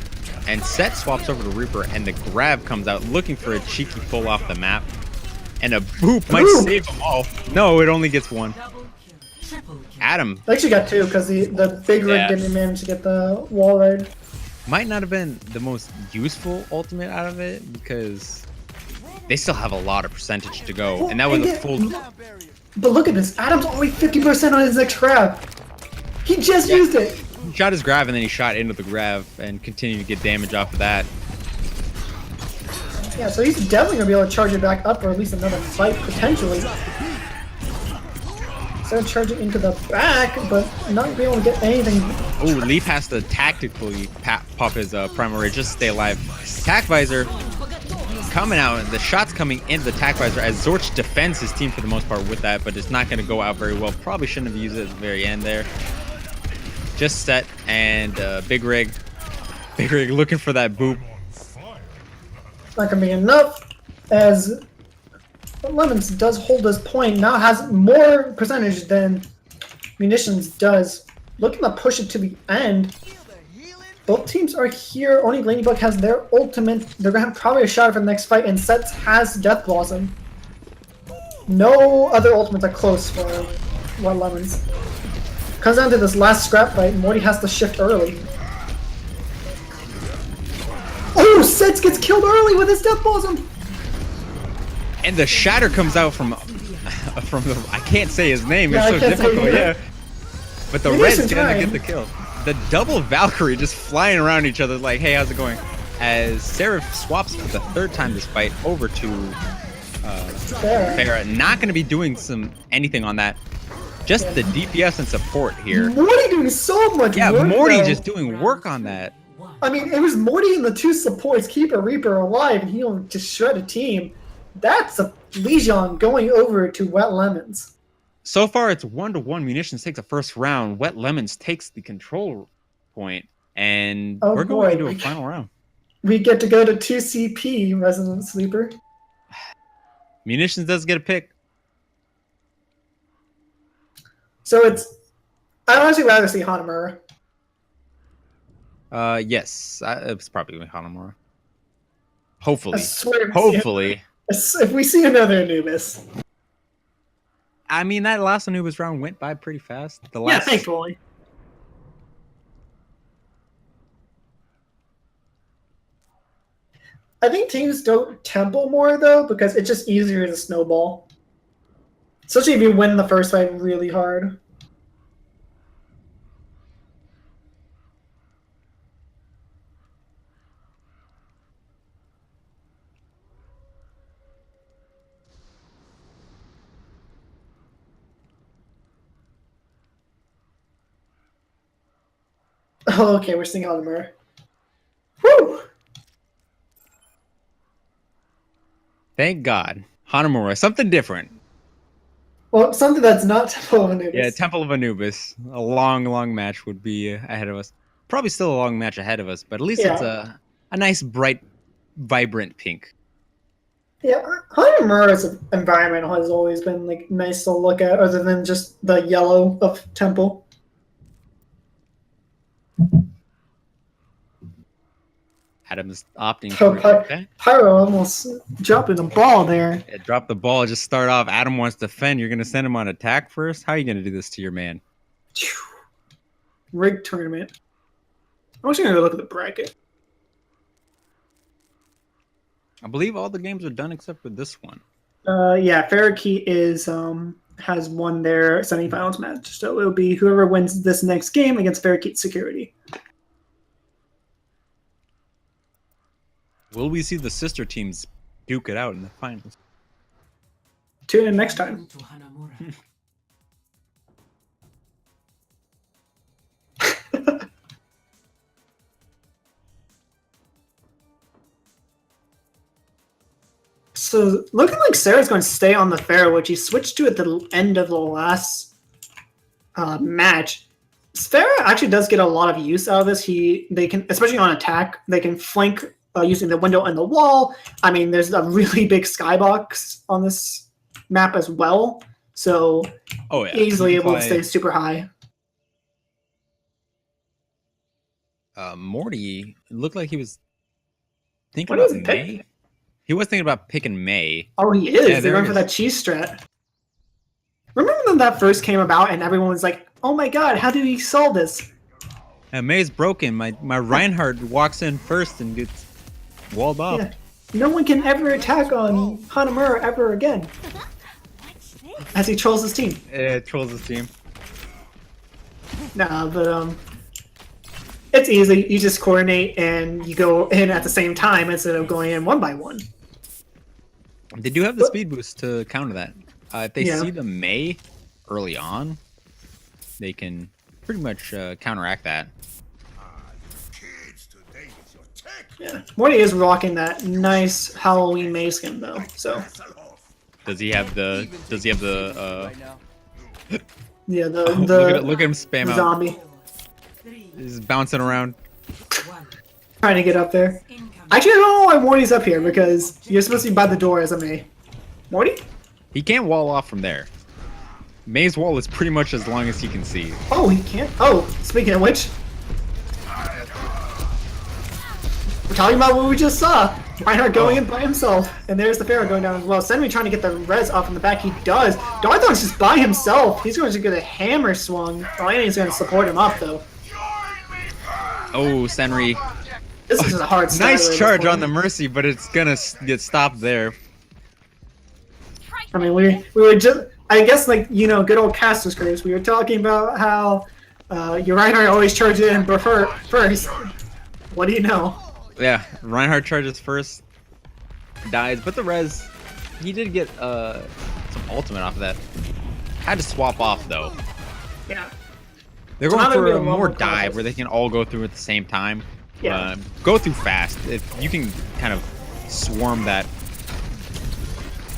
And Set swaps over to Reaper, and the Grab comes out looking for a cheeky pull off the map. And a boop might save them all. No, it only gets one. Adam. They actually got 2 because the big rig didn't manage to get the wall raid. Might not have been the most useful ultimate out of it because they still have a lot of percentage to go. Well, and that was a full... But look at this. Adam's already 50% on his next grab. He just used it. He shot his grab and then he shot into the grab and continued to get damage off of that. Yeah, so he's definitely going to be able to charge it back up for at least another fight, potentially. Instead of charging into the back, but not being able to get anything. Oh, Leaf has to tactically pop his primal rage just to stay alive. Tac Visor coming out, and the shot's coming into the Tac Visor as Zorch defends his team for the most part with that, but it's not going to go out very well. Probably shouldn't have used it at the very end there. Just Set and Big Rig. Big Rig looking for that boop. Not going to be enough, as Lemons does hold his point, now has more percentage than Munitions does. Looking to push it to the end. Both teams are here. Only Ladybug has their ultimate. They're going to have probably a shot for the next fight, and Sets has Death Blossom. No other ultimates are close for White Lemons. Comes down to this last scrap fight, and Morty has to shift early. Oh, Sets gets killed early with his Death Blossom! And the shatter comes out from the... I can't say his name. Yeah, It's so difficult, yeah. But the Munition's red's gonna right. get the kill. The double Valkyrie just flying around each other like, hey, how's it going? As Seraph swaps for the third time this fight over to Farah. Not gonna be doing anything on that. Just the DPS and support here. Morty doing so much Yeah, work. Morty though. just doing work on that. I mean, it was Morty and the two supports, Keeper Reaper alive, and he'll just shred a team. That's a Legion going over to Wet Lemons. So far, it's 1-1. Munitions takes the first round. Wet Lemons takes the control point, and Oh, we're going boy. into a final round. We get to go to 2CP, Resident Sleeper. Munitions does get a pick. So I'd honestly rather see Hanamura. Yes, it's probably going to be Hanamura. Hopefully. I swear. Hopefully. If we see another Anubis. I mean, that last Anubis round went by pretty fast. The Yeah, last, thankfully. I think teams don't temple more, though, because it's just easier to snowball. Especially if you win the first fight really hard. Oh, okay, we're seeing Hanamura. Woo! Thank God. Hanamura, something different. Well, something that's not Temple of Anubis. Yeah, Temple of Anubis. A long, long match would be ahead of us. Probably still a long match ahead of us, but at least it's a nice, bright, vibrant pink. Yeah, Hanamura's environment has always been like nice to look at, other than just the yellow of Temple. Adam's opting Oh, for okay. Pyro almost dropping the ball there. Yeah, drop the ball. Just start off. Adam wants to defend. You're going to send him on attack first? How are you going to do this to your man? Rigged tournament. I'm just going to look at the bracket. I believe all the games are done except for this one. Yeah, Farrakey has won their semifinals match. So it'll be whoever wins this next game against Farrakey Security. Will we see the sister teams duke it out in the finals? Tune in next time. To Hanamura. So looking like Sarah's going to stay on the fair, which he switched to at the end of the last match. Farah actually does get a lot of use out of this. They can, especially on attack, they can flank using the window and the wall. I mean, there's a really big skybox on this map as well, so easily able to stay super high. Morty looked like he was thinking What about is it? May. He was thinking about picking May. Oh, he is. Yeah, They're going for that cheese strat. Remember when that first came about and everyone was like, "Oh my god, how did he solve this?" May's broken. My Reinhardt walks in first and gets walled off. Yeah. No one can ever attack on Hanamura ever again. As he trolls his team. It trolls his team. Nah, but it's easy. You just coordinate and you go in at the same time instead of going in one by one. They do have the speed boost to counter that. If they Yeah. see the May early on, they can pretty much counteract that. Yeah, Morty is rocking that nice Halloween May skin though. So Does he have the? yeah, the look at him spam the out. zombie He's bouncing around. trying to get up there. Actually, I don't know why Morty's up here because you're supposed to be by the door as a May. Morty? He can't wall off from there. May's wall is pretty much as long as he can see. Oh, he can't. Oh, speaking of which, we're talking about what we just saw. Reinhardt going in by himself, and there's the Pharaoh going down as well. Senri trying to get the res off in the back. He does. Darthon's just by himself. He's going to get a hammer swung. Ryan's going to support him up though. Oh, Senri. This is a hard start. Nice charge on the Mercy, but it's gonna get stopped there. I mean, we were just, I guess, like, you know, good old casters curves. We were talking about how Your Reinhardt always charges in first. What do you know? Yeah, Reinhardt charges first, dies, but the res, he did get some ultimate off of that. Had to swap off though. Yeah. They're So now going they're for a gonna more level dive classes. where they can all go through at the same time. Yeah. Go through fast. If you can kind of swarm that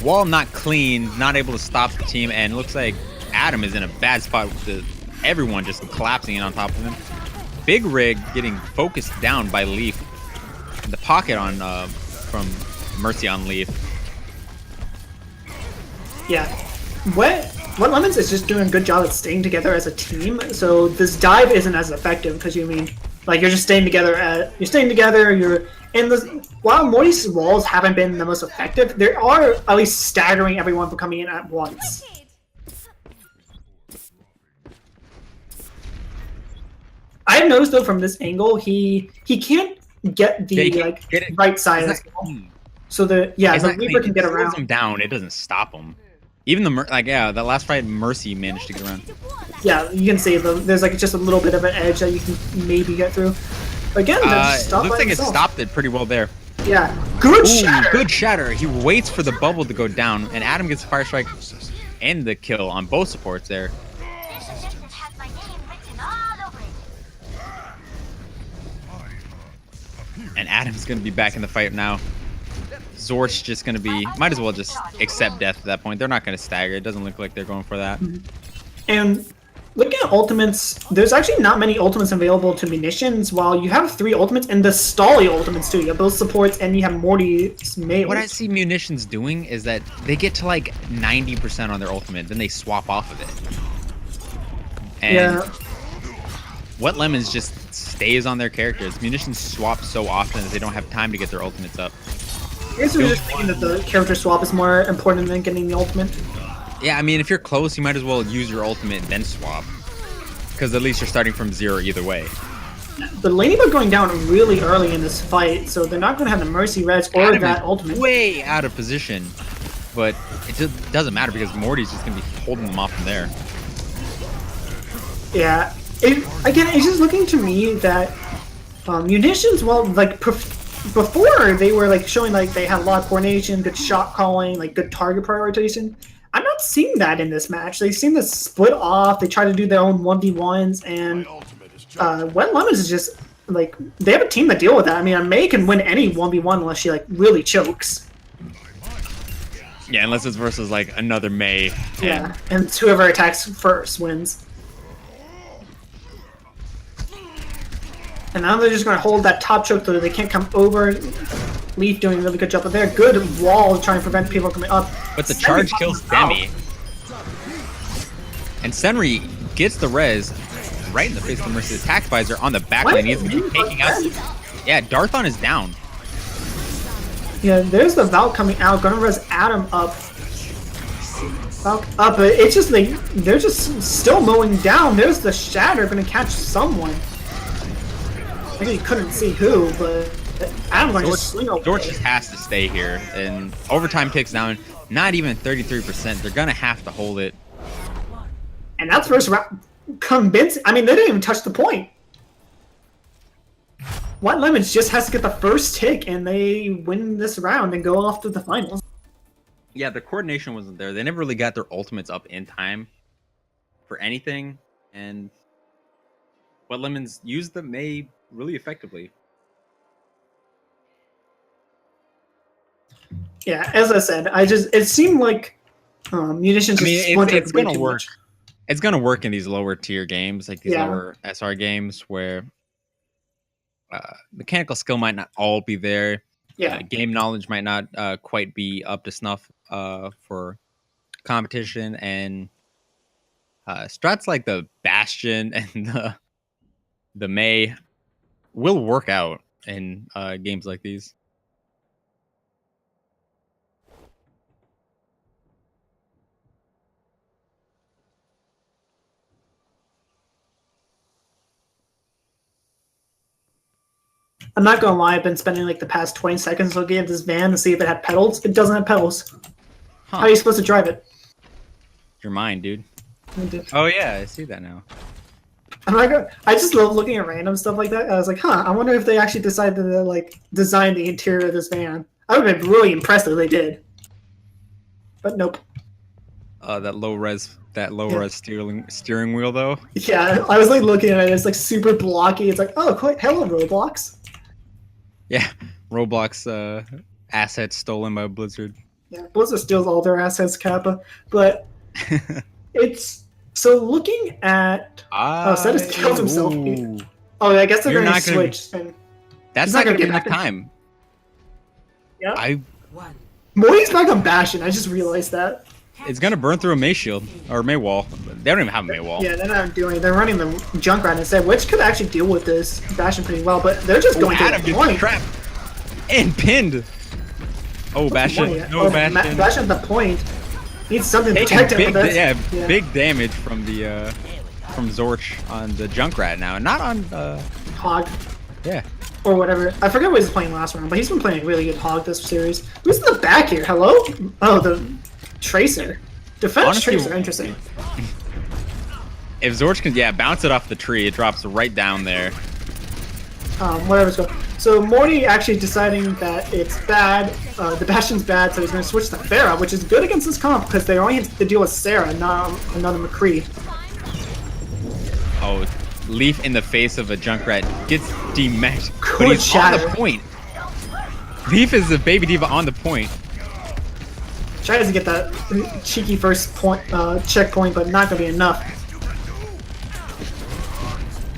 wall, not clean, not able to stop the team, and it looks like Adam is in a bad spot with everyone just collapsing in on top of him. Big Rig getting focused down by Leaf. The pocket on from Mercy on Leaf. Yeah. What Lemons is just doing a good job at staying together as a team. So this dive isn't as effective because you're just staying together. You're in the while Morty's walls haven't been the most effective. They are at least staggering everyone from coming in at once. I've noticed though from this angle he can't get the Get it. right side as well. So the Reaper can get It slows around. him down. It doesn't stop him. Even that last fight, Mercy managed to get around. Yeah, you can see there's like just a little bit of an edge that you can maybe get through. But again, that's It looks like it stopped it pretty well there. Yeah, good Ooh, shatter. good shatter. He waits for the bubble to go down, and Adam gets a fire strike and the kill on both supports there. And Adam's gonna be back in the fight now. Zort's just gonna be, might as well just accept death at that point. They're not gonna stagger. It doesn't look like they're going for that. And looking at ultimates, there's actually not many ultimates available to Munitions. While you have 3 ultimates and the Stolly ultimates too. You have both supports and you have Morty's melee. What I see Munitions doing is that they get to like 90% on their ultimate, then they swap off of it. And Yeah. Wet Lemons just stays on their characters. Munitions swap so often that they don't have time to get their ultimates up. I guess we're just thinking that the character swap is more important than getting the ultimate. Yeah, I mean, if you're close, you might as well use your ultimate then swap. Because at least you're starting from 0 either way. The Ladybug going down really early in this fight, so they're not going to have the Mercy Res or Adam that is ultimate. way out of position. But it just doesn't matter because Morty's just going to be holding them off from there. Yeah. Again, it's just looking to me that Munitions, well, like before they were like showing like they had a lot of coordination, good shot calling, like good target prioritization. I'm not seeing that in this match. They seem to split off. They try to do their own 1v1s, and Wet Lemons is just like they have a team to deal with that. I mean, May can win any 1v1 unless she like really chokes. Yeah, unless it's versus like another May. Yeah, and whoever attacks first wins. And now they're just going to hold that top choke so that they can't come over. Leaf doing a really good job, but they're good wall trying to prevent people coming up. But the charge kills Demi. And Senri gets the res right in the face of the Mercy's attack visor on the back lane. He's going to be taking out. Yeah, Darthon is down. Yeah, there's the Valk coming out. Gonna res Adam up. Valk up, but it's just like they're just still mowing down. There's the Shatter gonna catch someone. I think you couldn't see who, but Adam's gonna just swing over. George just has to stay here, and overtime ticks down. Not even 33%. They're gonna have to hold it. And that's first round. Convincing. I mean, they didn't even touch the point. White Lemons just has to get the first tick, and they win this round and go off to the finals. Yeah, the coordination wasn't there. They never really got their ultimates up in time for anything, and Wet Lemons used the May really effectively. Yeah, as I said, it seemed like Munition just it's gonna work. It's gonna work in these lower tier games, like these lower SR games, where mechanical skill might not all be there. Yeah, game knowledge might not quite be up to snuff for competition, and strats like the Bastion and the May will work out in games like these. I'm not gonna lie, I've been spending like the past 20 seconds looking at this van to see if it had pedals. It doesn't have pedals. Huh. How are you supposed to drive it? Your mind, dude. Oh yeah, I see that now. I'm not gonna, I just love looking at random stuff like that. I was like, huh, I wonder if they actually decided to like design the interior of this van. I would have been really impressed if they did. But nope. That low res steering wheel though. Yeah, I was like looking at it. It's like super blocky. It's like, oh, quite hello, Roblox. Yeah, Roblox assets stolen by Blizzard. Yeah, Blizzard steals all their assets, Kappa. But it's so looking at. Oh, Cetus kills himself. Ooh. Oh, I guess they're You're going to not gonna switch. And That's he's not not gonna be gonna enough get back time. yeah. One. Morty's back on Bastion. I just realized that. It's gonna burn through a May shield or May wall. They don't even have a May wall. Yeah, they're not doing. They're running the Junkrat instead, which could actually deal with this Bastion pretty well. But they're just going Adam to the gets point. trapped and pinned. Oh, Bastion! No Bastion. Bastion at the point. Needs something to Taking protect him. big, But that's, big damage from the from Zorch on the Junkrat now, not on Hog yeah. or whatever. I forget what he was playing last round, but he's been playing really good Hog this series. Who's in the back here? Hello? Oh, the Tracer. Defense Honestly, Tracer. Interesting. If Zorch can bounce it off the tree, it drops right down there. Whatever's going. So Morty actually deciding that it's bad. The Bastion's bad, so he's going to switch to Pharah, which is good against this comp because they only have to deal with Sarah, not another McCree. Oh, Leaf in the face of a Junkrat gets dematched, but Good he's on shatter. the point. Leaf is a baby diva on the point. Tries to get that cheeky first point checkpoint, but not going to be enough.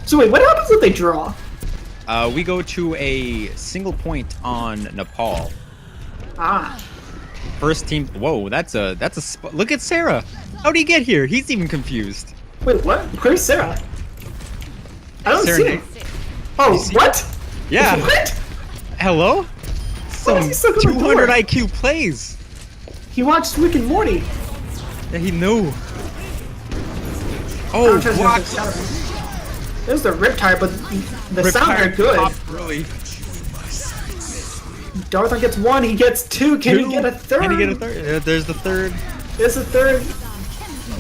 So wait, what happens if they draw? We go to a single point on Nepal. Ah. First team. Whoa, that's a look at Sarah. How'd he get here? He's even confused. Wait, what? Where's Sarah? I don't Sarah see him. Oh, see- what? Yeah. What? Hello? Why is he Some stuck on the 200 door? IQ plays. He watched Rick and Morty. Yeah, he knew. Oh, blocked. There's the Riptire, but the sound are good. Really. Darthon gets one, he gets two. Can he get a third? Can he get a third? There's the third. There's a third.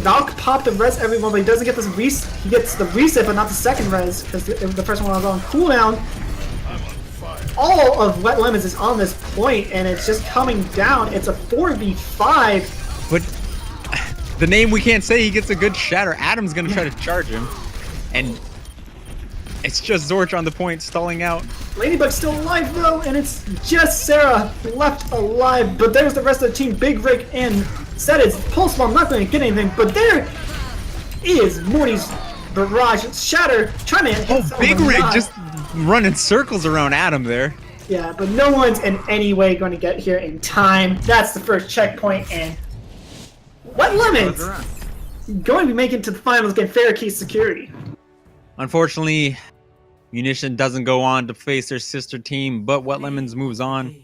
Valk popped the res everyone, but he doesn't get this res. He gets the reset, but not the second res because the first one was on cooldown. All of Wet Lemons is on this point, and it's just coming down. It's a 4v5. But the name we can't say, he gets a good shatter. Adam's gonna try to charge him, and it's just Zorch on the point, stalling out. Ladybug's still alive though, and it's just Sarah left alive. But there's the rest of the team. Big Rig and Cetus. Pulse Bomb not going to get anything, but there is Morty's barrage. Shatter trying to hit Oh, Big Rig just running circles around Adam there. Yeah, but no one's in any way going to get here in time. That's the first checkpoint, and Wet Lemons going to be making it to the finals against Fairkey Security. Unfortunately, Munition doesn't go on to face their sister team, but Wet Lemons moves on.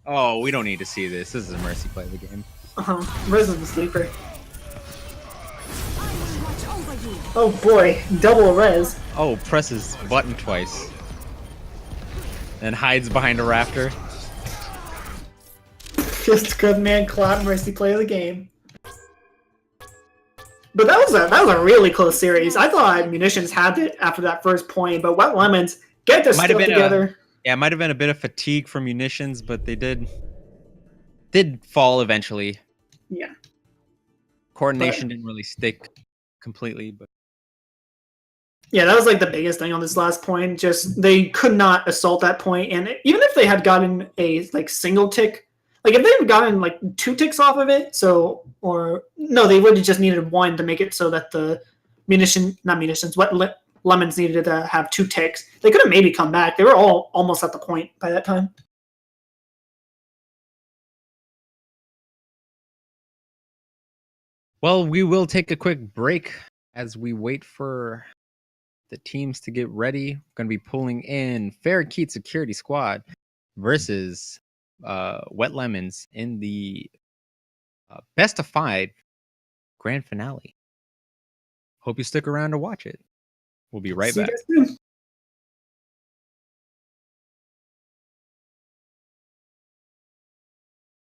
Oh, we don't need to see this. This is a mercy play of the game. Res is the sleeper. Oh boy, double res. Oh, presses button twice. And hides behind a rafter. Just good man clap mercy play of the game. But that was a really close series. I thought Munitions had it after that first point, but Wet Lemons get their stuff together. It might have been a bit of fatigue from Munitions, but they did fall eventually. Yeah. Coordination didn't really stick completely, but Yeah, that was like the biggest thing on this last point. Just they could not assault that point, and even if they had gotten a like single tick, like if they had gotten like 2 ticks off of it, or no, they would have just needed 1 to make it so that the Lemons needed to have 2 ticks. They could have maybe come back. They were all almost at the point by that time. well, we will take a quick break as we wait for the teams to get ready. We're going to be pulling in Fairkeet Security Squad versus Wet Lemons in the best of 5 grand finale. Hope you stick around to watch it. We'll be right See you back. guys soon.